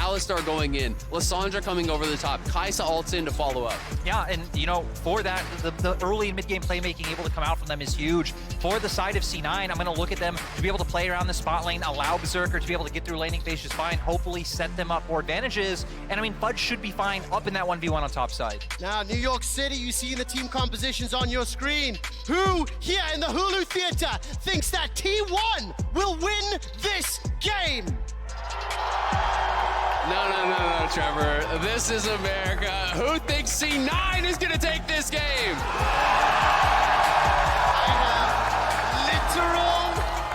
Alistar going in, Lissandra coming over the top, Kai'Sa ults in to follow up. Yeah, and you know, for that, the early and mid-game playmaking able to come out from them is huge. For the side of C9, I'm going to look at them to be able to play around the spot lane, allow Berserker to be able to get through laning phase just fine, hopefully set them up for advantages. And I mean, Fudge should be fine up in that 1v1 on top side. Now, New York City, you see the team compositions on your screen. Who here in the Hulu Theater thinks that T1 will win this game? No, Trevor. This is America. Who thinks C9 is going to take this game? I have literal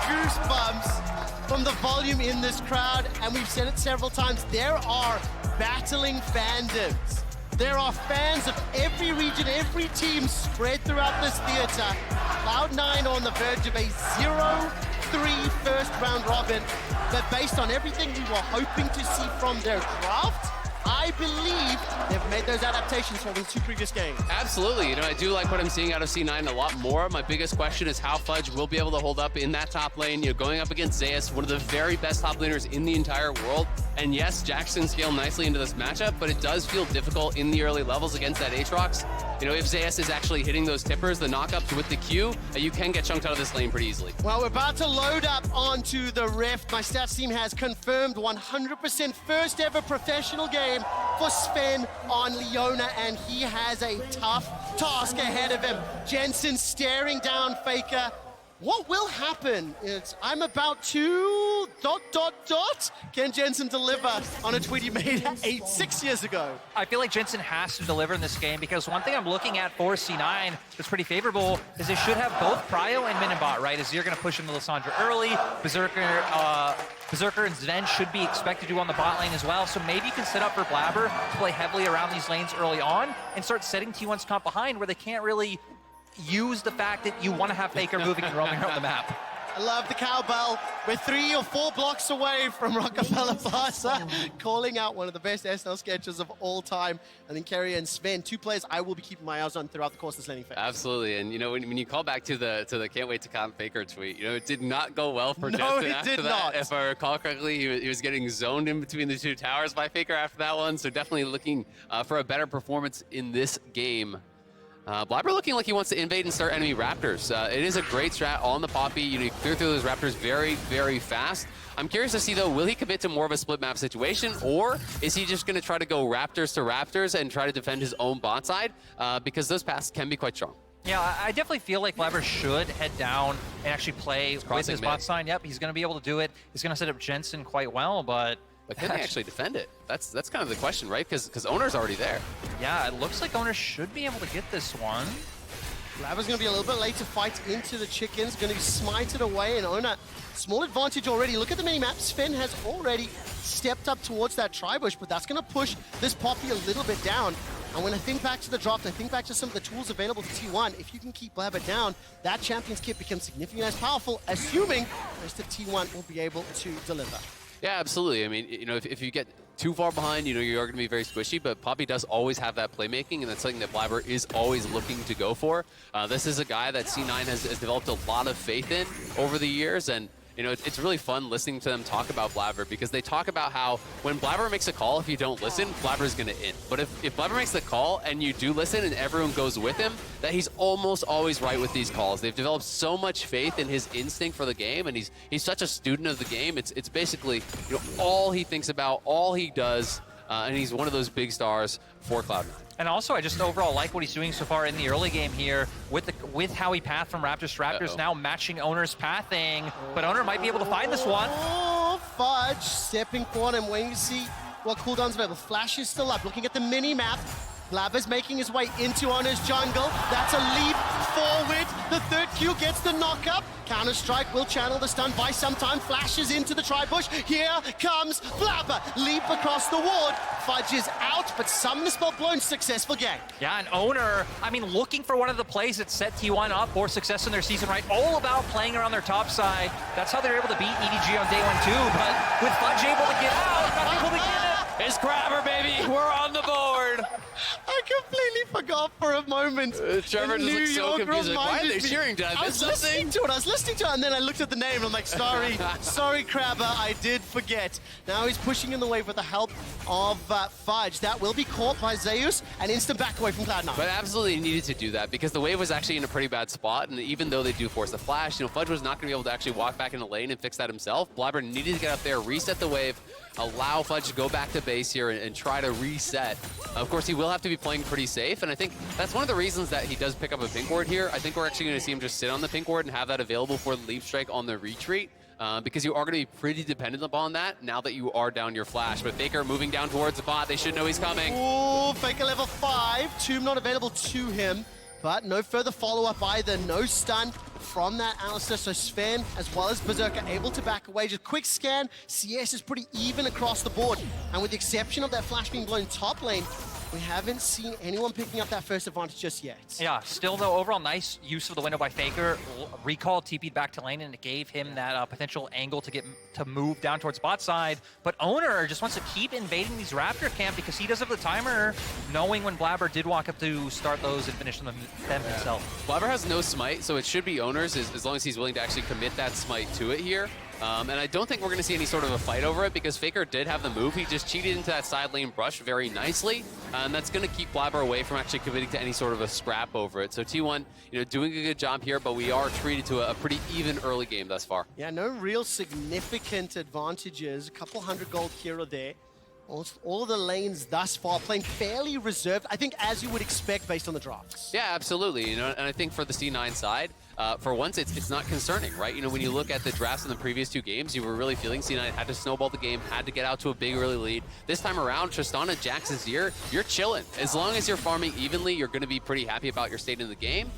goosebumps from the volume in this crowd, and we've said it several times. There are battling fandoms. There are fans of every region, every team spread throughout this theater. Cloud9 on the verge of a 0-3 first round robin, but based on everything we were hoping to see from their draft, I believe they've made those adaptations from the 2 previous games. Absolutely. You know, I do like what I'm seeing out of C9 a lot more. My biggest question is how Fudge will be able to hold up in that top lane. You know, going up against Zeus, one of the very best top laners in the entire world. And yes, Jackson scaled nicely into this matchup, but it does feel difficult in the early levels against that Aatrox. You know, if Zeus is actually hitting those tippers, the knockups with the Q, you can get chunked out of this lane pretty easily. Well, we're about to load up onto the Rift. My stats team has confirmed 100% first ever professional game for Zven on Leona, and he has a tough task ahead of him. Jensen staring down Faker. What will happen is I'm about to ... Can Jensen deliver on a tweet he made 6 years ago? I feel like Jensen has to deliver in this game because one thing I'm looking at for C9 that's pretty favorable is they should have both Prio and Min and Bot, right? Azir going to push into Lissandra early. Berserker and Zven should be expected to do on the bot lane as well. So maybe you can set up for Blaber to play heavily around these lanes early on and start setting T1's comp behind where they can't really use the fact that you want to have Faker moving and roaming around the map. I love the cowbell. We're 3 or 4 blocks away from Rockefeller Plaza, calling out one of the best SNL sketches of all time. I think Keria and Zven, 2 players I will be keeping my eyes on throughout the course of this laning phase. Absolutely, and you know, when you call back to the can't wait to comp Faker tweet, you know, it did not go well for Jensen after that. If I recall correctly, he was getting zoned in between the 2 towers by Faker after that one, so definitely looking for a better performance in this game. Blaber looking like he wants to invade and start enemy Raptors. It is a great strat on the Poppy. You know, you clear through those Raptors very, very fast. I'm curious to see, though, will he commit to more of a split map situation, or is he just going to try to go Raptors to Raptors and try to defend his own bot side? Because those paths can be quite strong. Yeah, I definitely feel like Blaber should head down and actually play with his bot side. Yep, he's going to be able to do it. He's going to set up Jensen quite well, but can they actually defend it? That's kind of the question, right? Because Oner's already there. Yeah, it looks like Oner should be able to get this one. Blaber's going to be a little bit late to fight into the chickens. Going to be smited away, and Oner, small advantage already. Look at the mini-map. Zven has already stepped up towards that tri-bush, but that's going to push this Poppy a little bit down. And when I think back to the draft, I think back to some of the tools available to T1. If you can keep Blaber down, that Champion's Kit becomes significantly less powerful, assuming the rest of T1 will be able to deliver. Yeah, absolutely. I mean, you know, if you get too far behind, you know, you're going to be very squishy, but Poppy does always have that playmaking, and that's something that Blaber is always looking to go for. This is a guy that C9 has developed a lot of faith in over the years, and you know, it's really fun listening to them talk about Blaber because they talk about how when Blaber makes a call, if you don't listen, Blaber's going to end. But if Blaber makes the call and you do listen and everyone goes with him, that he's almost always right with these calls. They've developed so much faith in his instinct for the game, and he's such a student of the game. It's basically, you know, all he thinks about, all he does, and he's one of those big stars for Cloud9. And also, I just overall like what he's doing so far in the early game here with how he pathed from Raptors to Raptors, now matching Oner's pathing. But Oner might be able to find this one. Oh, Fudge stepping forward and waiting to see what cooldown's available. Flash is still up, looking at the mini-map. Blaber's making his way into Oner's jungle. That's a leap forward. The third Q gets the knock-up. Counter-Strike will channel the stun by some time. Flashes into the tri-bush. Here comes Blaber. Leap across the ward. Fudge is out, but some spell blown. Successful game. Yeah, and Oner, I mean, looking for one of the plays that set T1 up for success in their season, right? All about playing around their top side. That's how they're able to beat EDG on day 1 too. But with Fudge able to get out, not able to get it. It's Grabber, baby. We're on the board. I completely forgot off for a moment. Trevor And just New looks so York confused. Like, why are they reminded me- cheering? Did I I miss was listening something? to it, and then I looked at the name and I'm like, sorry, sorry, Crabber, I did forget. Now he's pushing in the wave with the help of Fudge. That will be caught by Zeus, and instant back away from Cloud9. But absolutely needed to do that because the wave was actually in a pretty bad spot, and even though they do force the flash, Fudge was not going to be able to actually walk back in the lane and fix that himself. Blaber needed to get up there, reset the wave, allow Fudge to go back to base here and try to reset. Of course, he will have to be playing pretty safe, and I think that's one of the reasons that he does pick up a pink ward here. I think we're actually going to see him just sit on the pink ward and have that available for the leap strike on the retreat. Because you are going to be pretty dependent upon that now that you are down your flash. But Faker moving down towards the bot. They should know he's coming. Ooh, Faker level 5. Tomb not available to him, but no further follow-up either. No stun from that Alistar. So Zven, as well as Berserker, able to back away. Just quick scan. CS is pretty even across the board. And with the exception of that flash being blown top lane, we haven't seen anyone picking up that first advantage just yet. Yeah, still though, overall nice use of the window by Faker. Recall TP'd back to lane and it gave him that potential angle to move down towards bot side. But Oner just wants to keep invading these Raptor camp because he does have the timer, knowing when Blaber did walk up to start those and finish them himself. Blaber has no smite, so it should be Oner's as long as he's willing to actually commit that smite to it here. And I don't think we're going to see any sort of a fight over it because Faker did have the move. He just cheated into that side lane brush very nicely. And that's going to keep Blaber away from actually committing to any sort of a scrap over it. So T1, doing a good job here, but we are treated to a pretty even early game thus far. Yeah, no real significant advantages. A couple 100 gold here or there. All of the lanes thus far playing fairly reserved, I think, as you would expect based on the drafts. Yeah, absolutely. And I think for the C9 side, for once, it's not concerning, right? When you look at the drafts in the previous two games, you were really feeling C9 had to snowball the game, had to get out to a big early lead. This time around, Tristana, Jax, Azir, you're chilling. As long as you're farming evenly, you're going to be pretty happy about your state in the game.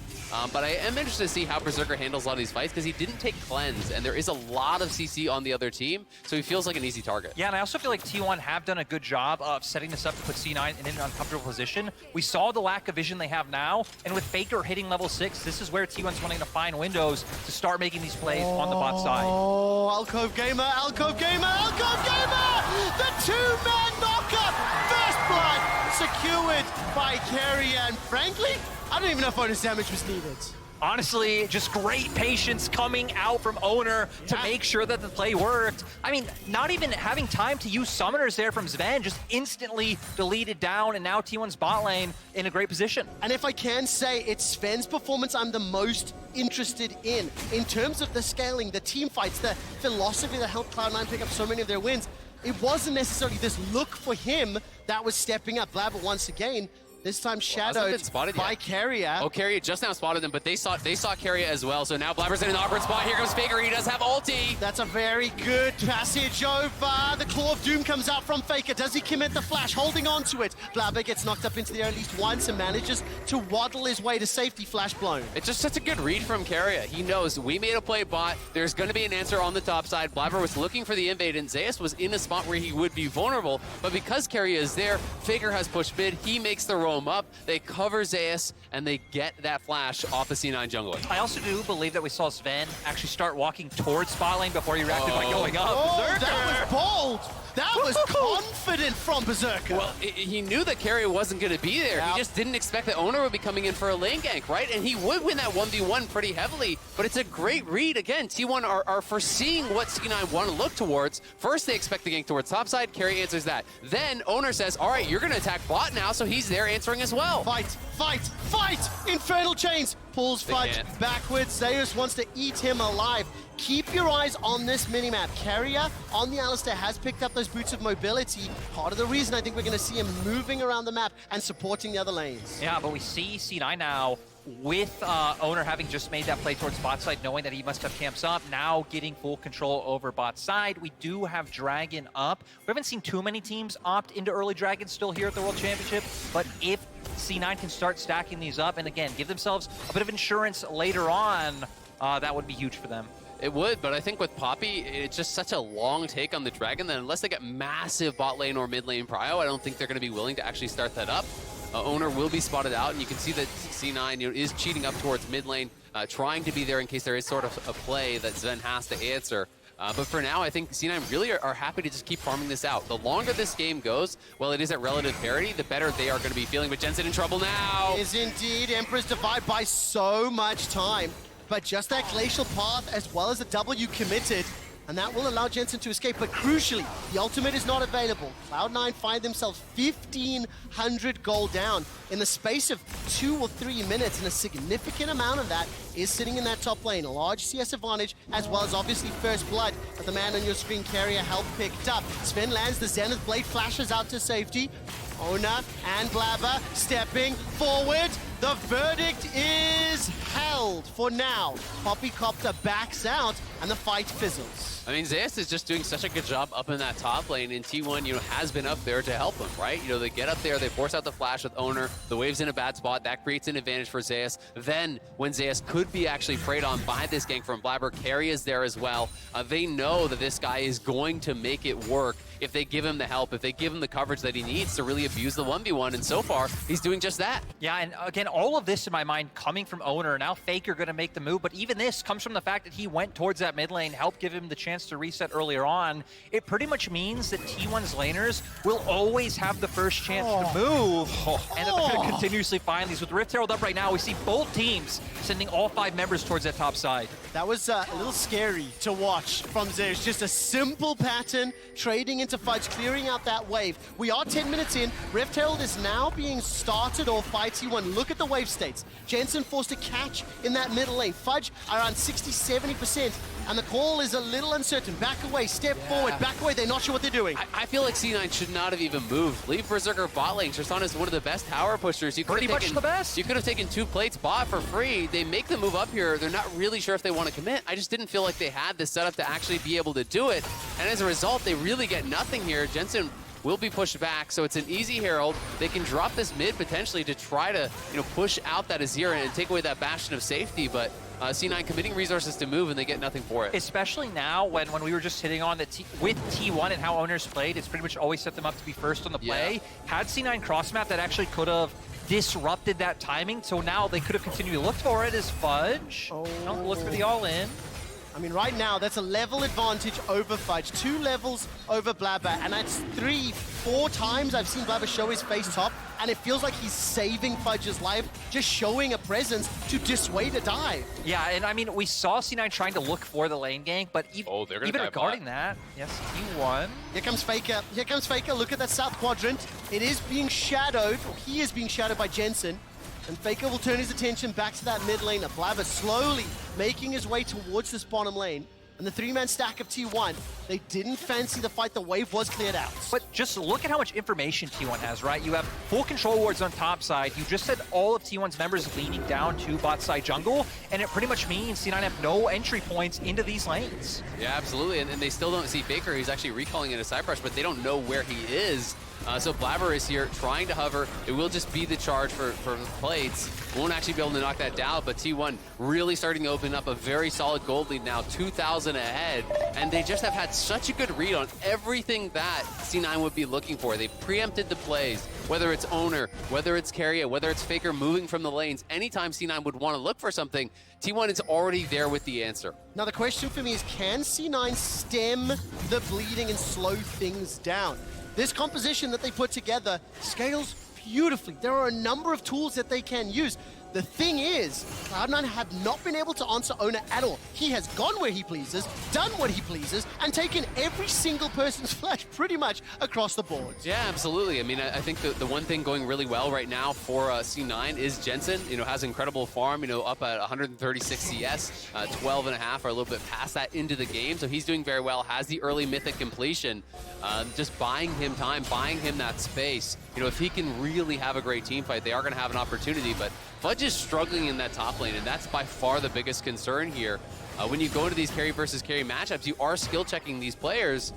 But I am interested to see how Berserker handles a lot of these fights because he didn't take cleanse, and there is a lot of CC on the other team, so he feels like an easy target. Yeah, and I also feel like T1 have done a good job of setting this up to put C9 in an uncomfortable position. We saw the lack of vision they have now, and with Faker hitting level 6, this is where T1's wanting to find windows to start making these plays on the bot side. Oh, Alcove Gamer, Alcove Gamer, Alcove Gamer! The two-man knockup! First blood secured by Keria, and frankly, I don't even know if bonus damage was needed. Honestly, just great patience coming out from Oner to make sure that the play worked. I mean, not even having time to use summoners there from Zven, just instantly deleted down, and now T1's bot lane in a great position. And if I can say, it's Sven's performance I'm the most interested in terms of the scaling, the team fights, the philosophy that helped Cloud9 pick up so many of their wins. It wasn't necessarily this look for him that was stepping up. Blaber once again, this time shadowed by Keria. Oh, Keria just now spotted them, but they saw Keria as well. So now Blaber's in an awkward spot. Here comes Faker. He does have ulti. That's a very good passage over. The Claw of Doom comes out from Faker. Does he commit the flash? Holding on to it. Blaber gets knocked up into the air at least once and manages to waddle his way to safety. Flash blown. It's just such a good read from Keria. He knows we made a play bot. There's going to be an answer on the top side. Blaber was looking for the invade, and Zeus was in a spot where he would be vulnerable. But because Keria is there, Faker has pushed mid. He makes the roam up. They cover Zeus, and they get that flash off the C9 jungler. I also do believe that we saw Zven actually start walking towards spot lane before he reacted by going up. Oh, Berserker! that was bold. That was confident from Berserker. Well, he knew that Keria wasn't going to be there. Yep. He just didn't expect that Oner would be coming in for a lane gank, right? And he would win that 1v1 pretty heavily, but it's a great read. Again, T1 are foreseeing what C9 want to look towards. First, they expect the gank towards topside. Keria answers that. Then Oner says, all right, you're going to attack bot now, so he's there answering as well. Fight, fight, fight! Infernal Chains pulls Fudge backwards. Zeus wants to eat him alive. Keep your eyes on this minimap. Keria on the Alistar has picked up those boots of mobility. Part of the reason I think we're going to see him moving around the map and supporting the other lanes. Yeah, but we see C9 now with Oner having just made that play towards bot side, knowing that he must have camps up, now getting full control over bot side. We do have Dragon up. We haven't seen too many teams opt into early Dragon still here at the World Championship, but if C9 can start stacking these up and again, give themselves a bit of insurance later on, that would be huge for them. It would, but I think with Poppy, it's just such a long take on the Dragon that unless they get massive bot lane or mid lane prio, I don't think they're going to be willing to actually start that up. Oner will be spotted out, and you can see that C9 is cheating up towards mid lane, trying to be there in case there is sort of a play that Zven has to answer. But for now, I think C9 really are happy to just keep farming this out. The longer this game goes, while it is at relative parity, the better they are going to be feeling. But Jensen in trouble now. Is indeed. Emperor's Divide by so much time. But just that Glacial Path as well as the W committed. And that will allow Jensen to escape. But crucially, the ultimate is not available. Cloud9 find themselves 1,500 gold down in the space of 2 or 3 minutes. And a significant amount of that is sitting in that top lane. A large CS advantage, as well as obviously first blood. But the man on your screen, Keria, help picked up. Zven lands the Zenith Blade, flashes out to safety. Oner and Blaber stepping forward. The verdict is held for now. Poppycopter backs out and the fight fizzles. I mean, Zeus is just doing such a good job up in that top lane, and T1, has been up there to help him, right? They get up there, they force out the flash with Oner, the wave's in a bad spot, that creates an advantage for Zeus. Then, when Zeus could be actually preyed on by this gank from Blaber, Keria is there as well. They know that this guy is going to make it work if they give him the help, if they give him the coverage that he needs to really abuse the 1v1, and so far, he's doing just that. Yeah, and again, all of this in my mind coming from Oner. Now Faker going to make the move, but even this comes from the fact that he went towards that mid lane, helped give him the chance to reset earlier on. It pretty much means that T1's laners will always have the first chance to move, and that they're going to continuously find these. With Rift Herald up right now, we see both teams sending all 5 members towards that top side. That was a little scary to watch from Zeus. Just a simple pattern, trading into Fudge, clearing out that wave. We are 10 minutes in. Rift Herald is now being started off by T1. Look at the wave states. Jensen forced to catch in that middle lane. Fudge around 60-70%. And the call is a little uncertain. Back away, step forward, back away. They're not sure what they're doing. I feel like C9 should not have even moved. Leave Berserker bot lane. Tristana is one of the best tower pushers. You Pretty much the best. You could have taken 2 plates bot for free. They make the move up here. They're not really sure if they want to commit. I just didn't feel like they had the setup to actually be able to do it. And as a result, they really get nothing here. Jensen will be pushed back, so it's an easy Herald. They can drop this mid potentially to try to, push out that Azir and take away that bastion of safety, but C9 committing resources to move and they get nothing for it. Especially now when we were just hitting on that with T1 and how Oner's played, it's pretty much always set them up to be first on the play. Had C9 cross map, that actually could have disrupted that timing, so now they could have continued to look for it as Fudge. Look for the all-in. I mean, right now, that's a level advantage over Fudge. 2 levels over Blaber, and that's 3, 4 times I've seen Blaber show his face top, and it feels like he's saving Fudge's life, just showing a presence to dissuade a dive. Yeah, and I mean, we saw C9 trying to look for the lane gank, but even regarding that, yes, he won. Here comes Faker. Here comes Faker. Look at that south quadrant. It is being shadowed, or he is being shadowed by Jensen. And Faker will turn his attention back to that mid lane. Blaber slowly making his way towards this bottom lane. And the 3-man stack of T1, they didn't fancy the fight. The wave was cleared out. But just look at how much information T1 has, right? You have full control wards on top side. You just said all of T1's members leaning down to bot side jungle, and it pretty much means C9 have no entry points into these lanes. Yeah, absolutely. And they still don't see Faker. He's actually recalling in a side brush, but they don't know where he is. So Blaber is here trying to hover. It will just be the charge for the plates. Won't actually be able to knock that down, but T1 really starting to open up a very solid gold lead now, 2,000 ahead. And they just have had such a good read on everything that C9 would be looking for. They preempted the plays, whether it's Oner, whether it's Keria, whether it's Faker moving from the lanes. Anytime C9 would want to look for something, T1 is already there with the answer. Now the question for me is, can C9 stem the bleeding and slow things down? This composition that they put together scales beautifully. There are a number of tools that they can use. The thing is, Cloud9 have not been able to answer Oner at all. He has gone where he pleases, done what he pleases, and taken every single person's flesh pretty much across the board. Yeah, absolutely. I mean, I think the one thing going really well right now for C9 is Jensen, has incredible farm, up at 136 CS, 12 and a half, or a little bit past that into the game. So he's doing very well, has the early mythic completion, just buying him time, buying him that space. If he can really have a great team fight, they are going to have an opportunity, but Fudge is struggling in that top lane, and that's by far the biggest concern here. When you go into these carry versus carry matchups, you are skill checking these players,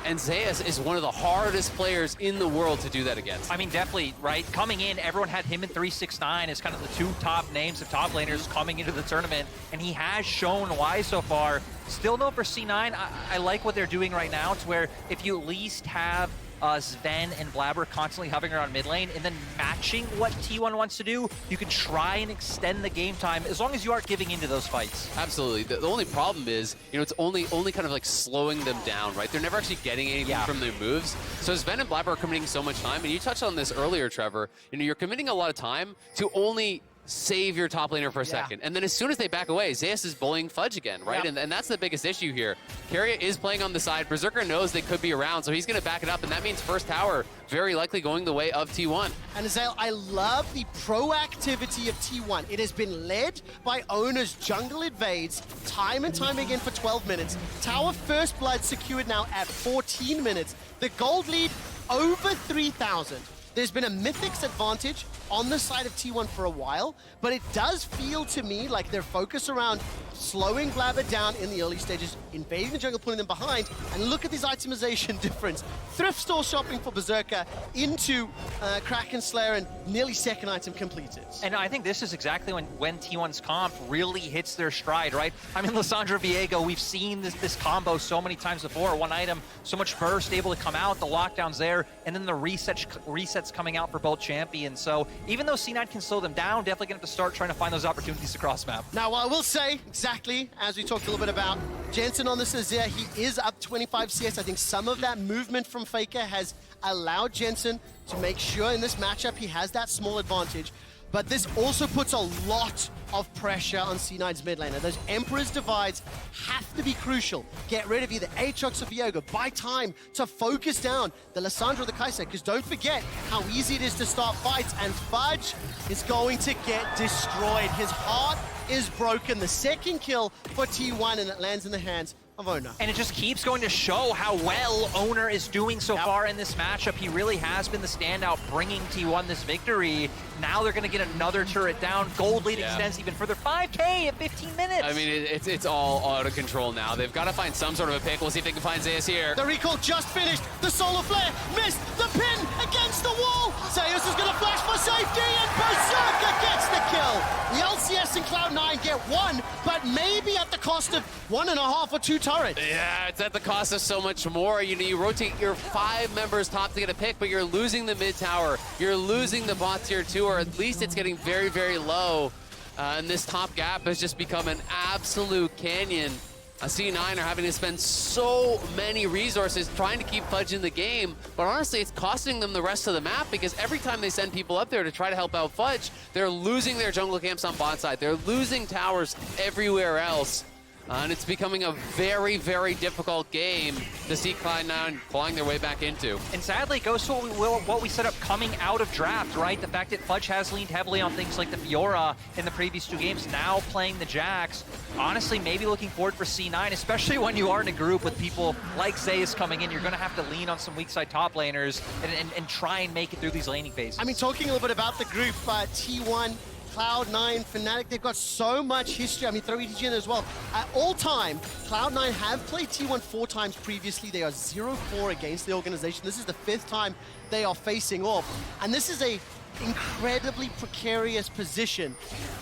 and Zeus is one of the hardest players in the world to do that against. I mean, definitely, right? Coming in, everyone had him in 369 as kind of the 2 top names of top laners coming into the tournament, and he has shown why so far. Still no for C9. I like what they're doing right now. It's where if you at least have Zven and Blaber constantly hovering around mid lane, and then matching what T1 wants to do, you can try and extend the game time as long as you aren't giving into those fights. Absolutely. The only problem is, it's only kind of like slowing them down, right? They're never actually getting anything from their moves. So Zven and Blaber are committing so much time, and you touched on this earlier, Trevor. You're committing a lot of time to only save your top laner for a second. And then as soon as they back away, Zeus is bullying Fudge again, right? And that's the biggest issue here. Keria is playing on the side. Berserker knows they could be around, so he's going to back it up, and that means first tower very likely going the way of T1. And Azael, I love the proactivity of T1. It has been led by Oner's jungle invades time and time again for 12 minutes. Tower first blood secured now at 14 minutes. The gold lead over 3,000. There's been a Mythics advantage on the side of T1 for a while, but it does feel to me like their focus around slowing Blaber down in the early stages, invading the jungle, putting them behind, and look at this itemization difference. Thrift store shopping for Berserker into Kraken Slayer, and nearly second item completed. And I think this is exactly when T1's comp really hits their stride, right? I mean, Lissandra, Viego, we've seen this combo so many times before. One item, so much burst able to come out, the lockdowns there, and then the resets coming out for both champions. So even though C9 can slow them down, definitely going to have to start trying to find those opportunities across map. Now, I will say, exactly as we talked a little bit about, Jensen on this Azir, he is up 25 CS. I think some of that movement from Faker has allowed Jensen to make sure in this matchup he has that small advantage. But this also puts a lot of pressure on C9's mid laner. Those Emperor's divides have to be crucial. Get rid of either Aatrox or Viego. Buy time to focus down the Lissandra or the Kai'Sa, because don't forget how easy it is to start fights, and Fudge is going to get destroyed. His heart is broken. The second kill for T1, and it lands in the hands of Oner. And it just keeps going to show how well Oner is doing so far in this matchup. He really has been the standout, bringing T1 this victory. Now they're going to get another turret down. Gold lead extends even further. 5K in 15 minutes. I mean, it's all out of control now. They've got to find some sort of a pick. We'll see if they can find Zeus here. The recall just finished. The solar flare missed. The pin against the wall. Zeus is going to flash for safety, and Berserker gets the kill. The LCS and Cloud9 get one, but maybe at the cost of 1.5 or 2 turrets. Yeah, it's at the cost of so much more. You rotate your 5 members top to get a pick, but you're losing the mid tower. You're losing the bot tier 2, or at least it's getting very, very low. And this top gap has just become an absolute canyon. C9 are having to spend so many resources trying to keep Fudge in the game, but honestly, it's costing them the rest of the map, because every time they send people up there to try to help out Fudge, they're losing their jungle camps on bot side. They're losing towers everywhere else. And it's becoming a very, very difficult game to see Cloud9 clawing their way back into. And sadly, it goes to what we set up coming out of draft, right? The fact that Fudge has leaned heavily on things like the Fiora in the previous 2 games, now playing the Jax. Honestly, maybe looking forward for C9, especially when you are in a group with people like Zeus coming in. You're going to have to lean on some weak side top laners and try and make it through these laning phases. I mean, talking a little bit about the group, T1, Cloud9, Fnatic, they've got so much history. I mean, throw ETG in as well. At all time, Cloud9 have played T1 4 times previously. They are 0-4 against the organization. This is the 5th time they are facing off. And this is a incredibly precarious position.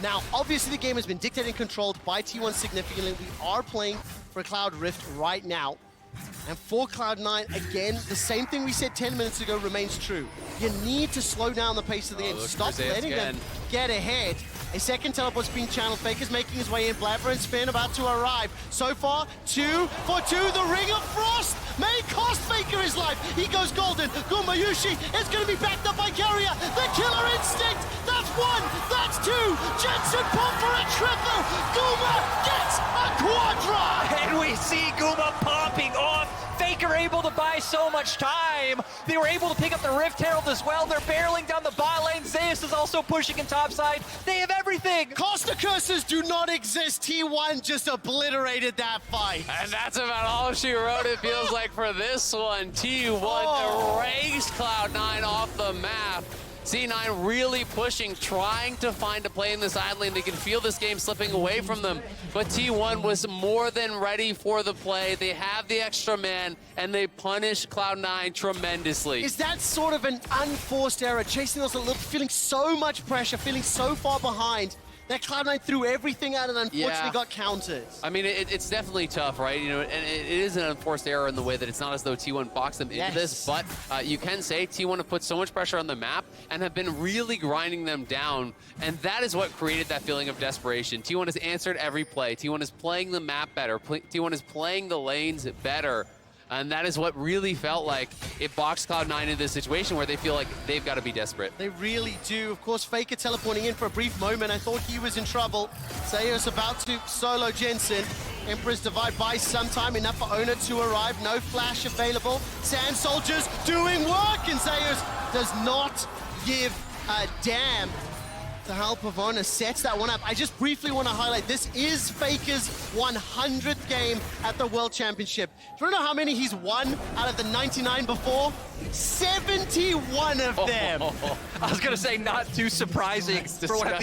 Now, obviously the game has been dictated and controlled by T1 significantly. We are playing for Cloud Rift right now. And for Cloud9, again, the same thing we said 10 minutes ago remains true. You need to slow down the pace of the game. Stop letting them get ahead. A second teleport's being channeled. Faker's making his way in. Blaber and Zven about to arrive. So far, 2 for 2. The Ring of Frost may cost Faker his life. He goes golden. Gumayusi is going to be backed up by Keria. The Killer Instinct. That's 1. That's 2. Jensen pump for a triple. Guma gets a quadra. And we see Guma popping off. Faker able to buy so much time. They were able to pick up the Rift Herald as well. They're barreling down the bot lane. Zeus is also pushing in topside. They have everything. Costa curses do not exist. T1 just obliterated that fight. And that's about all she wrote, it feels like, for this one. T1 erased Cloud9 off the map. C9 really pushing, trying to find a play in this side lane. They can feel this game slipping away from them. But T1 was more than ready for the play. They have the extra man, and they punish Cloud9 tremendously. Is that sort of an unforced error? Chasing us a little, feeling so much pressure, feeling so far behind, that Cloud9 threw everything out and unfortunately Yeah. got countered. I mean, it's definitely tough, right? You know, and it is an unforced error in the way that it's not as though T1 boxed them into this, but you can say T1 have put so much pressure on the map and have been really grinding them down, and that is what created that feeling of desperation. T1 has answered every play. T1 is playing the map better. T1 is playing the lanes better. And that is what really felt like it boxed Cloud9 into this situation where they feel like they've got to be desperate. They really do. Of course, Faker teleporting in for a brief moment. I thought he was in trouble. Zeus about to solo Jensen. Emperor's Divide buys some time, enough for Oner to arrive. No flash available. Sand Soldiers doing work, and Zeus does not give a damn. The help of Oner sets that one up. I just briefly want to highlight, this is Faker's 100th game at the World Championship. Do you know how many he's won out of the 99 before? 71 of them. I was gonna say, not too surprising for one of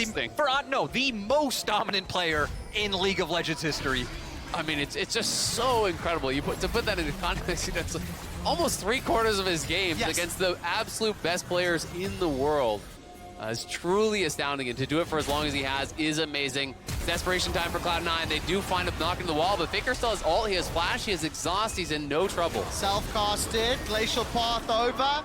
the most dominant player in League of Legends history. I mean, it's just so incredible. To put that into context, you know, it's like almost 3/4 of his games against the absolute best players in the world. It's truly astounding, and to do it for as long as he has is amazing. Desperation time for Cloud9. They do find him knocking the wall, but Faker still has ult, he has flash, he has exhaust, he's in no trouble. Self-casted, glacial path over.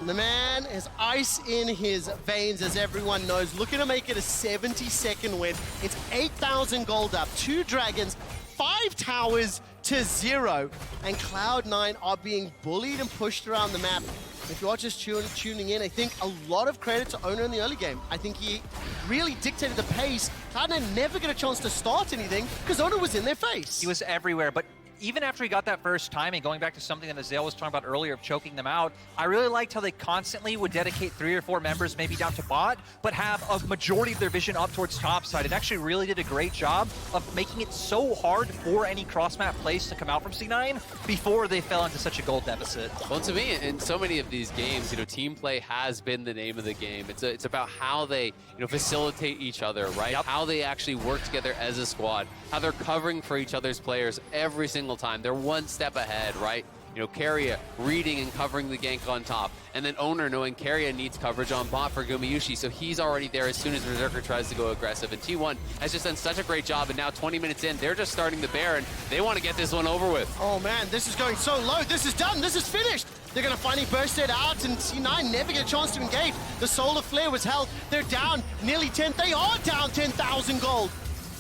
The man has ice in his veins, as everyone knows. Looking to make it a 70-second win. It's 8,000 gold up, 2 dragons, 5 towers to 0. And Cloud9 are being bullied and pushed around the map. If you are just tuning in, I think a lot of credit to Oner in the early game. I think he really dictated the pace. Cloud9 never get a chance to start anything because Oner was in their face. He was everywhere, but even after he got that first timing, going back to something that Azale was talking about earlier of choking them out, I really liked how they constantly would dedicate 3 or 4 members maybe down to bot, but have a majority of their vision up towards top side. It actually really did a great job of making it so hard for any cross-map plays to come out from C9 before they fell into such a goal deficit. Well, to me, in so many of these games, you know, team play has been the name of the game. It's about how they, you know, facilitate each other, right? Yep. How they actually work together as a squad, how they're covering for each other's players every single time. They're one step ahead, right? You know, Keria reading and covering the gank on top. And then Oner knowing Keria needs coverage on bot for Gumayusi, so he's already there as soon as Berserker tries to go aggressive. And T1 has just done such a great job, and now 20 minutes in, they're just starting the bear, and they want to get this one over with. Oh man, this is going so low. This is done. This is finished. They're going to finally burst it out, and C9 never get a chance to engage. The Solar Flare was held. They're down nearly 10. They are down 10,000 gold.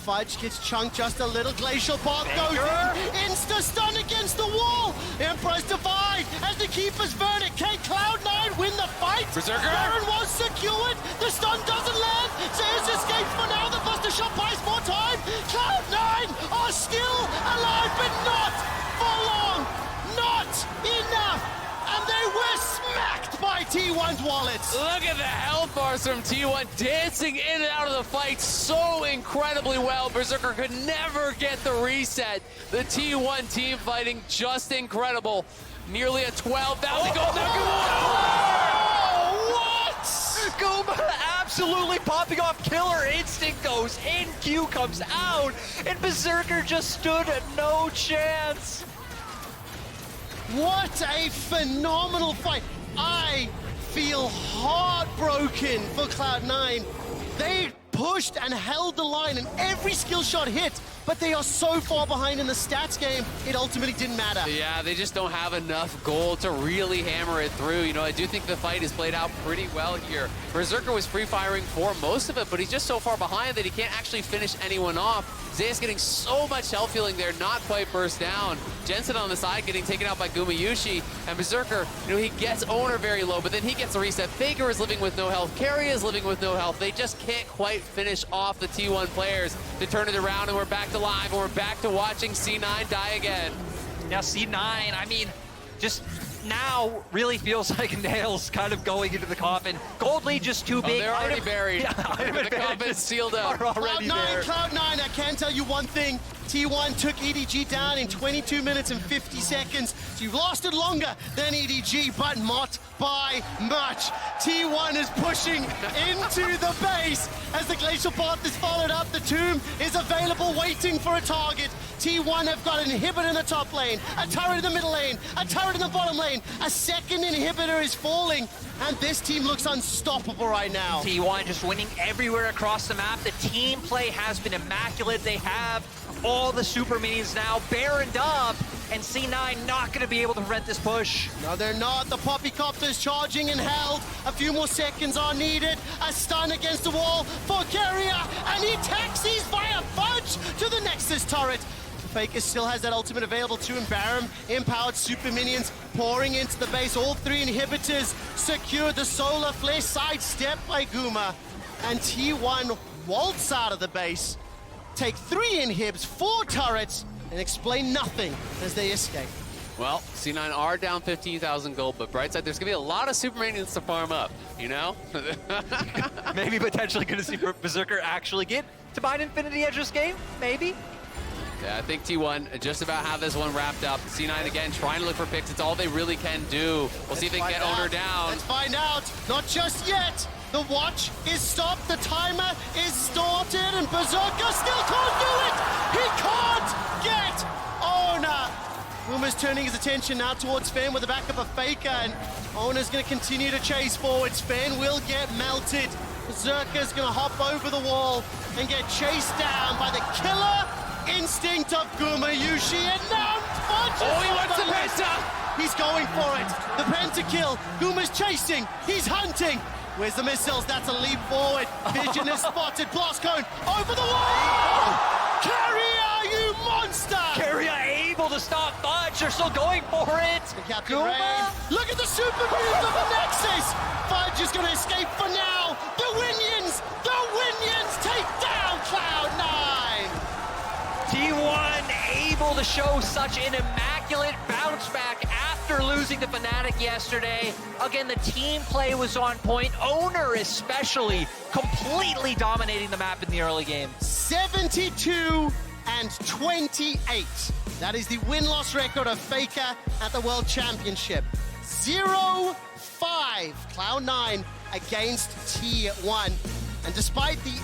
Fudge gets chunked just a little. Glacial Path goes in. Insta-stun against the wall. Emperor's Divide as the Keeper's Verdict. Can Cloud9 win the fight? Berserker! Baron was secured. The stun doesn't land. Zeus escapes for now. The Buster Shot buys more time. Cloud9 are still alive, but not for long. Not enough. And they were smacked by T1's wallets. Look at the health bars from T1 dancing in and out of the fight so incredibly well. Berserker could never get the reset. The T1 team fighting just incredible. Nearly a 12,000 gold. What? Guma absolutely popping off. Killer instinct goes in. Q comes out. And Berserker just stood no chance. What a phenomenal fight. I feel heartbroken for Cloud9. They pushed and held the line and every skill shot hit, but they are so far behind in the stats game, it ultimately didn't matter. Yeah, they just don't have enough gold to really hammer it through. You know, I do think the fight is played out pretty well here. Berserker was free-firing for most of it, but he's just so far behind that he can't actually finish anyone off. Zeus getting so much health healing there, not quite burst down. Jensen on the side getting taken out by Gumayusi, and Berserker, you know, he gets Oner very low, but then he gets a reset. Faker is living with no health. Keria is living with no health. They just can't quite finish off the T1 players to turn it around, and we're back to live, and we're back to watching C9 die again. Now C9, I mean, just now really feels like nails kind of going into the coffin. Gold lead just too big. They're already buried. Yeah, the coffin's sealed up. Already there. Cloud9, I can tell you one thing. T1 took EDG down in 22 minutes and 50 seconds. So you've lasted longer than EDG, but not by by much. T1 is pushing into the base as the Glacial Path is followed up. The Tomb is available, waiting for a target. T1 have got an inhibitor in the top lane, a turret in the middle lane, a turret in the bottom lane. A second inhibitor is falling, and this team looks unstoppable right now. T1 just winning everywhere across the map. The team play has been immaculate. They have all the super minions now baroned up, and C9 not going to be able to prevent this push. No, they're not. The Poppycopter is charging and held. A few more seconds are needed. A stun against the wall for Keria, and he taxis via Fudge to the Nexus turret. Faker still has that ultimate available to him. Baron, empowered super minions pouring into the base. All three inhibitors secure. The Solar Flare sidestepped by Guma. And T1 waltz out of the base, take 3 inhibs, 4 turrets, and explain nothing as they escape. Well, C9 are down 15,000 gold, but bright side, there's going to be a lot of super minions to farm up, you know? Maybe potentially going to see Berserker actually get to buy an Infinity Edge this game, maybe. Yeah, I think T1 just about have this one wrapped up. C9 again trying to look for picks. It's all they really can do. We'll see if they can get Oner down. Let's find out. Not just yet. The watch is stopped. The timer is started, and Berserker still can't do it. He can't get Oner. Rumour's turning his attention now towards Zven with the backup of Faker, and Oner's going to continue to chase forward. Zven will get melted. Berserker's going to hop over the wall and get chased down by the killer instinct of Gumayusi, and now Fudge he wants the penta! He's going for it. The pentakill. Guma's chasing. He's hunting. Where's the missiles? That's a leap forward. Vision is spotted. Blast cone over the wall. Keria, you monster! Keria able to stop Fudge. They're still going for it. Captain Rain. Look at the super move of the Nexus. Fudge is going to escape for now. The Winions take down Cloud9. T1 able to show such an immaculate bounce back after losing to Fnatic yesterday. Again, the team play was on point. Oner especially completely dominating the map in the early game. 72 and 28. That is the win-loss record of Faker at the World Championship. 0-5 Cloud9 against T1. And despite the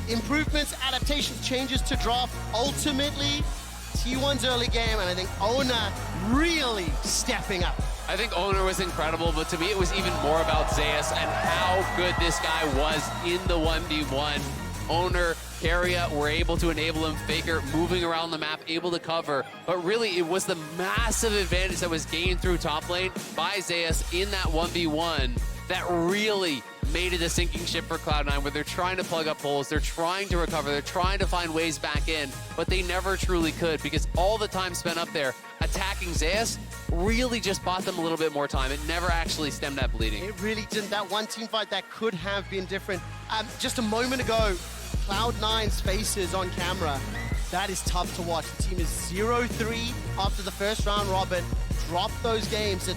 improvements, adaptations, changes to draft, ultimately T1's early game, and I think Oner really stepping up. I think Oner was incredible, but to me it was even more about Zeus and how good this guy was in the 1v1. Oner, Keria were able to enable him. Faker moving around the map, able to cover, but really it was the massive advantage that was gained through top lane by Zeus in that 1v1 that really made it a sinking ship for Cloud9, where they're trying to plug up holes, they're trying to recover, they're trying to find ways back in, but they never truly could, because all the time spent up there attacking Zeus really just bought them a little bit more time. It never actually stemmed that bleeding. It really didn't. That one team fight that could have been different. Just a moment ago, Cloud9's faces on camera, that is tough to watch. The team is 0-3 after the first round robin, dropped those games, and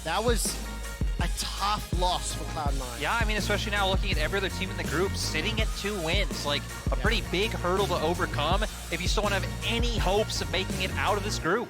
that was a tough loss for Cloud9. Yeah, I mean, especially now looking at every other team in the group sitting at 2 wins, like a pretty big hurdle to overcome if you still want to have any hopes of making it out of this group.